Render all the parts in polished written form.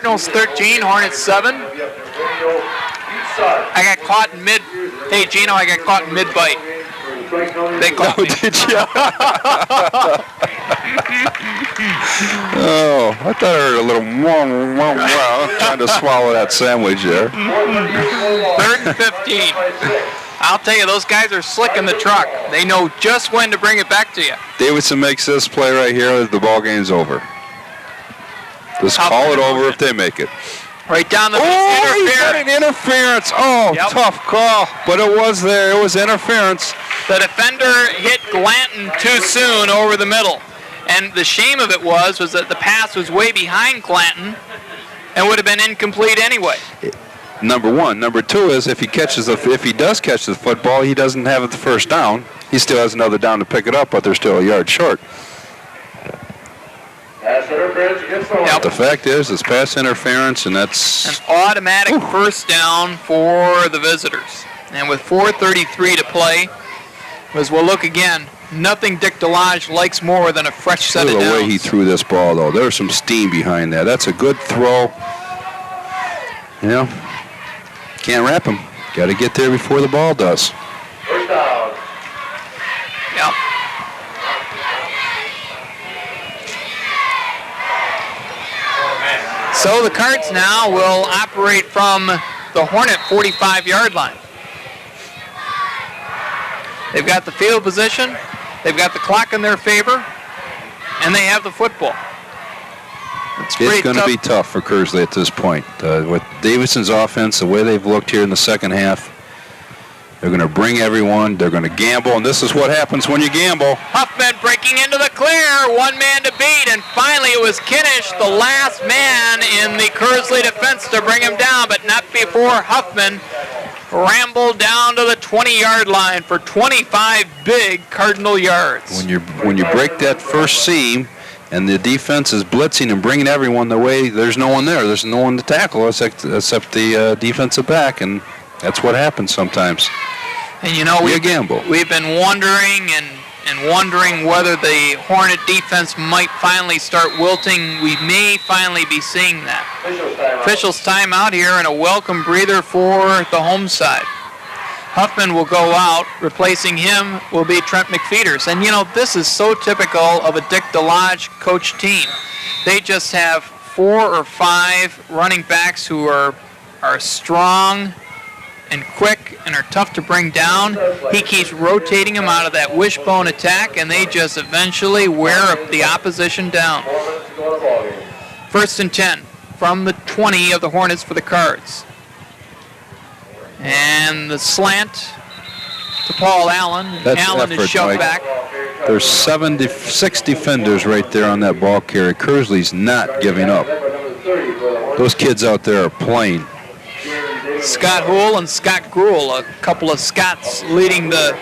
Cardinals 13, Hornets 7. I got caught in mid. Hey, Gino, I got caught in mid-bite. They caught me. Did you? Oh, I thought I heard a little trying to swallow that sandwich there. 3rd and 15. I'll tell you, those guys are slick in the truck. They know just when to bring it back to you. Davison makes this play right here. The ball game's over. Just call it over if they make it. Right down the he got an interference. Oh, Yep. Tough call. But it was there. It was interference. The defender hit Glanton too soon over the middle. And the shame of it was that the pass was way behind Glanton and would have been incomplete anyway. Number one. Number two is if he does catch the football, he doesn't have the first down. He still has another down to pick it up, but they're still a yard short. Yep. The fact is, it's pass interference, and that's an automatic first down for the visitors. And with 4:33 to play, as we'll look again, nothing Dick DeLodge likes more than a fresh set of downs. The way he threw this ball, though, there's some steam behind that. That's a good throw. You know, can't wrap him. Got to get there before the ball does. First down. Yep. So the Cards now will operate from the Hornet 45-yard line. They've got the field position, they've got the clock in their favor, and they have the football. It's going to be tough for Kearsley at this point. With Davison's offense, the way they've looked here in the second half, they're going to bring everyone, they're going to gamble, and this is what happens when you gamble. Huffman breaking into the clear, one man to beat, and finally it was Kinnish, the last man in the Kearsley defense to bring him down, but not before Huffman rambled down to the 20-yard line for 25 big Cardinal yards. When you break that first seam, and the defense is blitzing and bringing everyone the way, there's no one there. There's no one to tackle except the defensive back, and that's what happens sometimes. And you know, we've been wondering and wondering whether the Hornet defense might finally start wilting. We may finally be seeing that. Officials timeout here and a welcome breather for the home side. Huffman will go out. Replacing him will be Trent McFeeters. And you know, this is so typical of a Dick DeLodge coach team. They just have 4 or 5 running backs who are strong and quick and are tough to bring down. He keeps rotating them out of that wishbone attack, and they just eventually wear the opposition down. 1st and 10 from the 20 of the Hornets for the Cards. And the slant to Paul Allen. Allen is shoved back. There's 6 defenders right there on that ball carrier. Kearsley's not giving up. Those kids out there are playing. Scott Houle and Scott Gruel, a couple of Scots leading the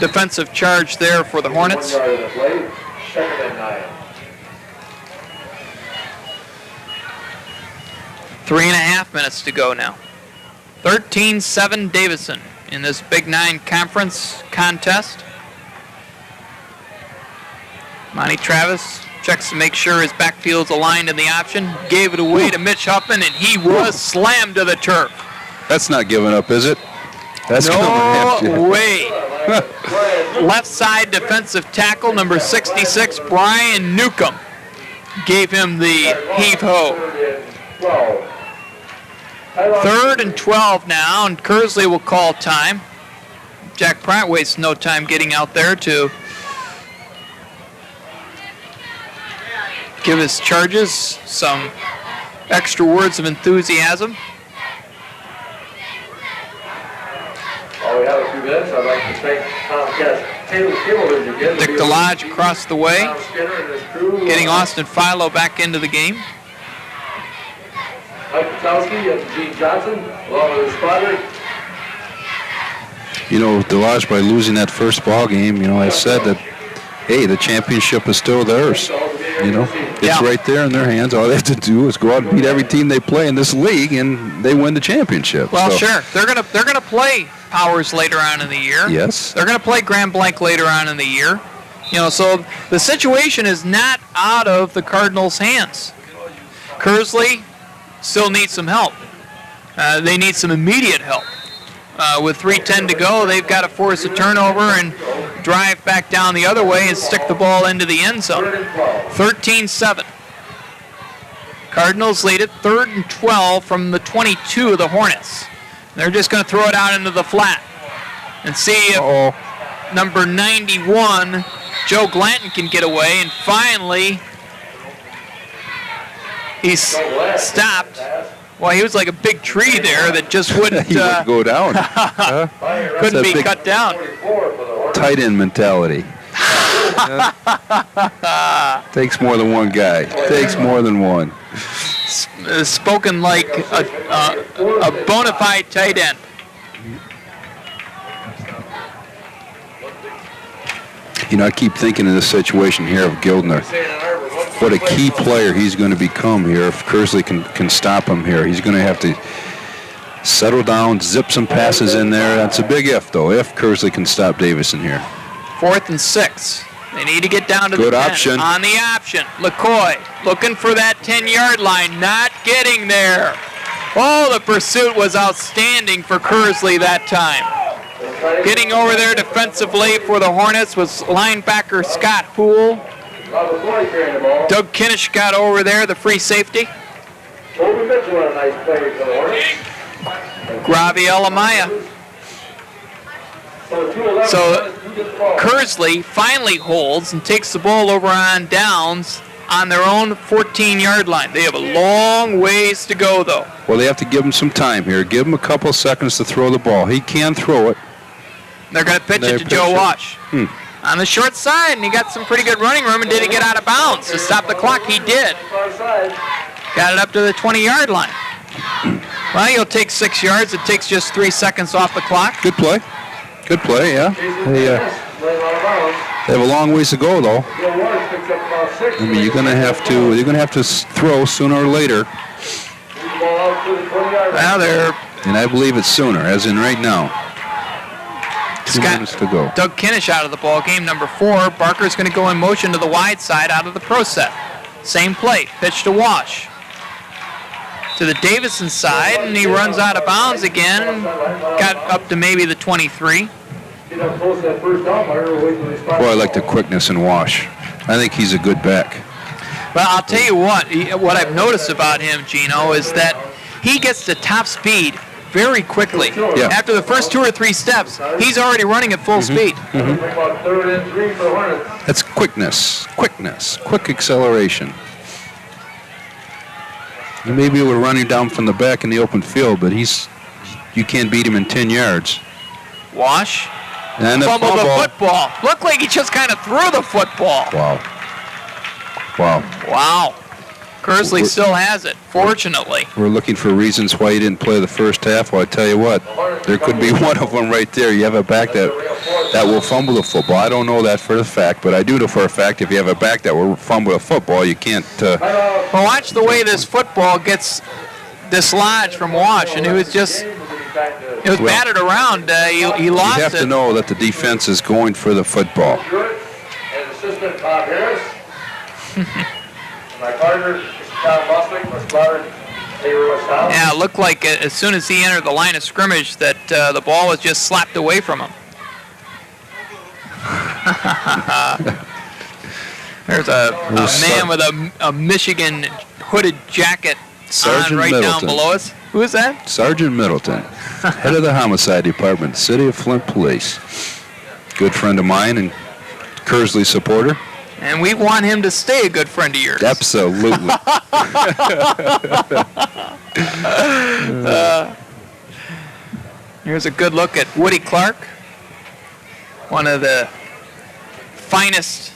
defensive charge there for the Hornets. 3.5 minutes to go now. 13-7 Davison in this Big 9 conference contest. Monty Travis checks to make sure his backfield's aligned in the option. Gave it away to Mitch Huffman, and he was slammed to the turf. That's not giving up, is it? That's no way. Left side defensive tackle, number 66, Brian Newcomb, gave him the heave-ho. 3rd and 12 now, and Kearsley will call time. Jack Pratt wastes no time getting out there to give his charges some extra words of enthusiasm. While we have a few minutes, I'd like to thank Comcast Cable again. Dick DeLodge across the way, getting Austin Philo back into the game. Mike Patowski and Gene Johnson, along with his father. You know, DeLodge, by losing that first ball game, you know, I said that, hey, the championship is still theirs. You know, it's right there in their hands. All they have to do is go out and beat every team they play in this league, and they win the championship. Well, sure, they're gonna play Powers later on in the year. Yes, they're gonna play Grand Blanc later on in the year. You know, so the situation is not out of the Cardinals' hands. Kearsley still need some help. They need some immediate help. With 3:10 to go, they've got to force a turnover and drive back down the other way and stick the ball into the end zone. 13-7. Cardinals lead it 3rd and 12 from the 22 of the Hornets. They're just going to throw it out into the flat and see if number 91, Joe Glanton, can get away. And finally, he's stopped. Well, he was like a big tree there that just wouldn't he wouldn't go down. Couldn't be cut down. Tight end mentality. Takes more than one guy. Takes more than one. Spoken like a bona fide tight end. You know, I keep thinking of this situation here of Gildner. What a key player he's going to become here if Kearsley can stop him here. He's going to have to settle down, zip some passes in there. That's a big if, though, if Kearsley can stop Davison here. 4th and 6. They need to get down to Good the 10. option. On the option. LaCoy looking for that 10-yard line, not getting there. Oh, the pursuit was outstanding for Kearsley that time. Getting over there defensively for the Hornets was linebacker Scott Hoole. Doug Kinnish got over there, the free safety. Graviel Amaya. So Kearsley finally holds and takes the ball over on downs on their own 14-yard line. They have a long ways to go, though. Well, they have to give him some time here. Give him a couple of seconds to throw the ball. He can throw it. They're going to pitch it to Joe Wash. On the short side, and he got some pretty good running room, and did he get out of bounds to stop the clock? He did. Got it up to the 20-yard line. Well, he'll take 6 yards. It takes just 3 seconds off the clock. Good play. Good play, yeah. They have a long ways to go, though. I mean, you're going to have to throw sooner or later. Well, and I believe it's sooner, as in right now. 2 minutes to go. Doug Kinnish out of the ball game, number 4. Barker's going to go in motion to the wide side out of the pro set. Same play, pitch to Wash. To the Davison side, and he runs out of bounds again. Got up to maybe the 23. Boy, I like the quickness in Wash. I think he's a good back. Well, I'll tell you what I've noticed about him, Gino, is that he gets to top speed very quickly. Yeah. After the first 2 or 3 steps, he's already running at full speed. That's quickness, quick acceleration. He may be able to run him down from the back in the open field, but you can't beat him in 10 yards. Wash. And fumbled the football. Looked like he just kind of threw the football. Wow. Kearsley still has it, fortunately. We're looking for reasons why he didn't play the first half. Well, I tell you what, there could be one of them right there. You have a back that will fumble the football. I don't know that for a fact, but I do know for a fact if you have a back that will fumble the football, you can't. Well, watch the way this football gets dislodged from Wash, and it was batted around. He lost it. You have to know that the defense is going for the football. And assistant Bob Harris. My partner, Tom Busling, was Clark. Yeah, it looked like as soon as he entered the line of scrimmage that the ball was just slapped away from him. There's a man with a Michigan hooded jacket Sergeant on right Middleton. down below us. Who is that? Sergeant Middleton, head of the homicide department, City of Flint Police. Good friend of mine and Kearsley supporter. And we want him to stay a good friend of yours. Absolutely. Here's a good look at Woody Clark, one of the finest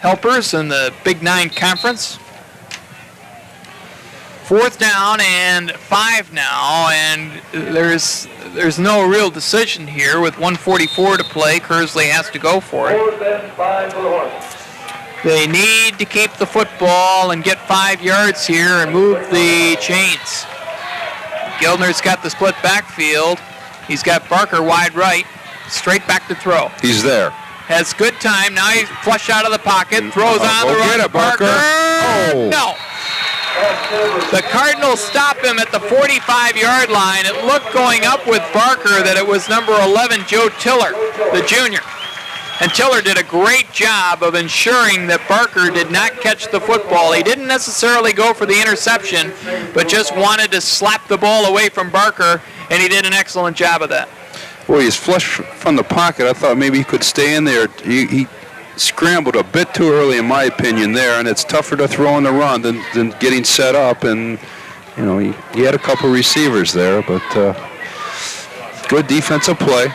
helpers in the Big 9 Conference. 4th down and 5 now, and there's no real decision here with 1:44 to play. Kearsley has to go for it. They need to keep the football and get 5 yards here and move the chains. Gildner's got the split backfield. He's got Barker wide right, straight back to throw. He's there. Has good time. Now he's flushed out of the pocket, throws on the run. Get it, Barker. No. The Cardinals stop him at the 45-yard line. It looked going up with Barker that it was number 11, Joe Tiller, the junior. And Tiller did a great job of ensuring that Barker did not catch the football. He didn't necessarily go for the interception, but just wanted to slap the ball away from Barker, and he did an excellent job of that. Well, he's flush from the pocket. I thought maybe he could stay in there. He scrambled a bit too early, in my opinion, there, and it's tougher to throw on the run than getting set up. And, you know, he had a couple receivers there, but good defensive play.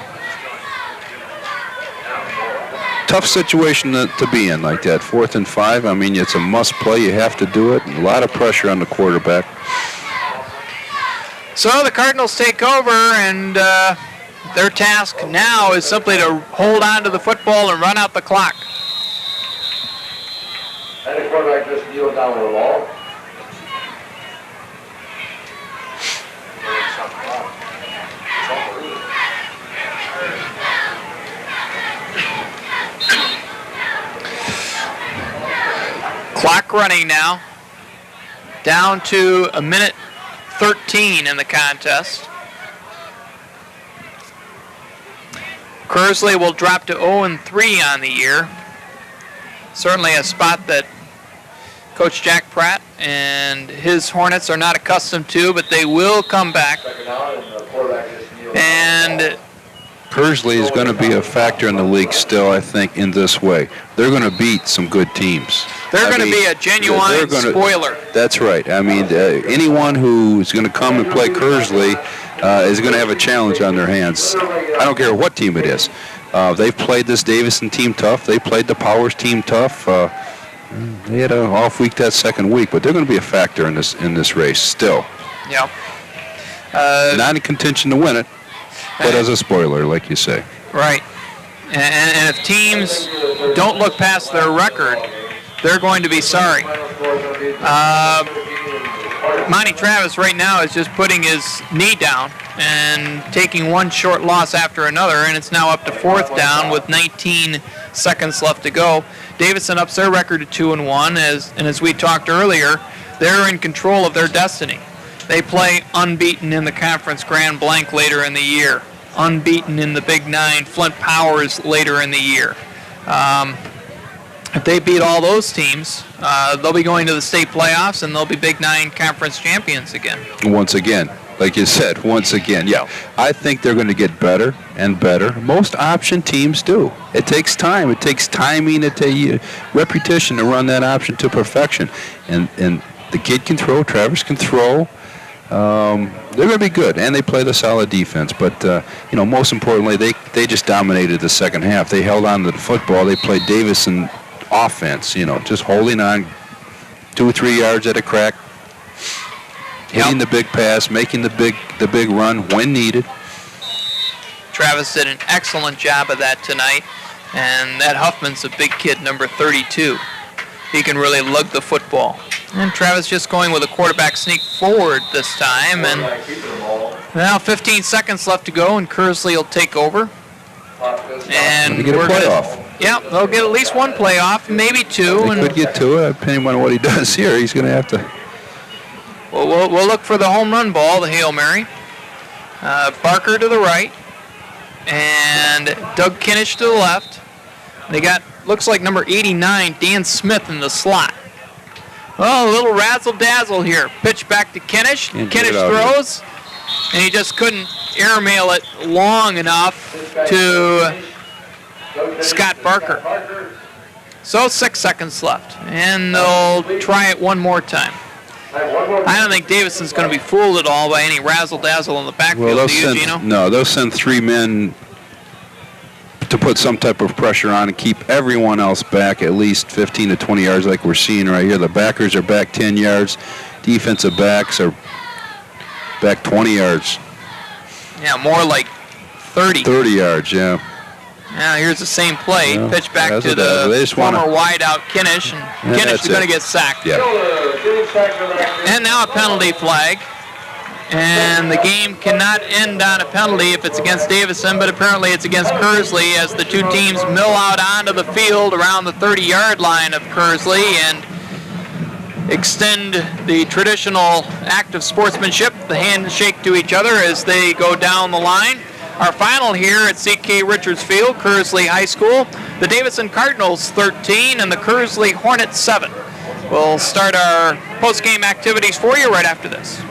Tough situation to be in like that, 4th and 5. I mean, it's a must play. You have to do it. A lot of pressure on the quarterback. So the Cardinals take over, and their task now is simply to hold on to the football and run out the clock. And the quarterback just kneeled down with the ball. Clock running now. Down to a minute 13 in the contest. Kearsley will drop to 0-3 on the year. Certainly a spot that Coach Jack Pratt and his Hornets are not accustomed to, but they will come back. And Kearsley is going to be a factor in the league still, I think, in this way. They're going to beat some good teams. They're going to be a genuine spoiler. That's right. I mean, anyone who's going to come and play Kearsley is going to have a challenge on their hands. I don't care what team it is. They've played this Davison team tough. They played the Powers team tough. They had an off week that second week, but they're going to be a factor in this race still. Yeah. Not in contention to win it, but as a spoiler, like you say. Right. And if teams don't look past their record, they're going to be sorry. Monty Travis right now is just putting his knee down and taking one short loss after another, and it's now up to 4th down with 19 seconds left to go. Davison ups their record to 2-1, and as we talked earlier, they're in control of their destiny. They play unbeaten in the Conference Grand Blanc later in the year, unbeaten in the Big Nine Flint Powers later in the year. If they beat all those teams, they'll be going to the state playoffs, and they'll be Big Nine Conference champions again. Once again, like you said, once again. Yeah, I think they're going to get better and better. Most option teams do. It takes time. It takes timing. It takes repetition to run that option to perfection. And the kid can throw. Travis can throw. They're going to be good, and they play the solid defense. But, most importantly, they just dominated the second half. They held on to the football. They played Davison offense, just holding on 2 or 3 yards at a crack, hitting the big pass, making the big run when needed. Travis did an excellent job of that tonight, and that Huffman's a big kid, number 32. He can really lug the football. And Travis just going with a quarterback sneak forward this time, and now 15 seconds left to go, and Kearsley will take over. And get a playoff. They'll get at least one playoff, maybe two. They could get to it, depending on what he does here. He's going to have to. Well, we'll look for the home run ball, the Hail Mary. Barker to the right, and Doug Kinnish to the left. They got, looks like number 89, Dan Smith in the slot. Well, a little razzle-dazzle here. Pitch back to Kinnish. Kinnish throws, and he just couldn't airmail it long enough to Scott Barker. So 6 seconds left, and they'll try it one more time. I don't think Davison's going to be fooled at all by any razzle-dazzle in the backfield. Well, Do you, Gino? No, they'll send 3 men to put some type of pressure on and keep everyone else back at least 15 to 20 yards like we're seeing right here. The backers are back 10 yards. Defensive backs are back 20 yards. Yeah, more like 30. 30 yards, yeah. Now here's the same play. Yeah, Pitch back to the former wideout Kinnish, and Kinnish is going to get sacked. Yeah. And now a penalty flag. And the game cannot end on a penalty if it's against Davison, but apparently it's against Kearsley as the two teams mill out onto the field around the 30-yard line of Kearsley. And extend the traditional act of sportsmanship, the handshake to each other as they go down the line. Our final here at C.K. Richards Field, Kearsley High School, the Davison Cardinals 13 and the Kearsley Hornets 7. We'll start our post-game activities for you right after this.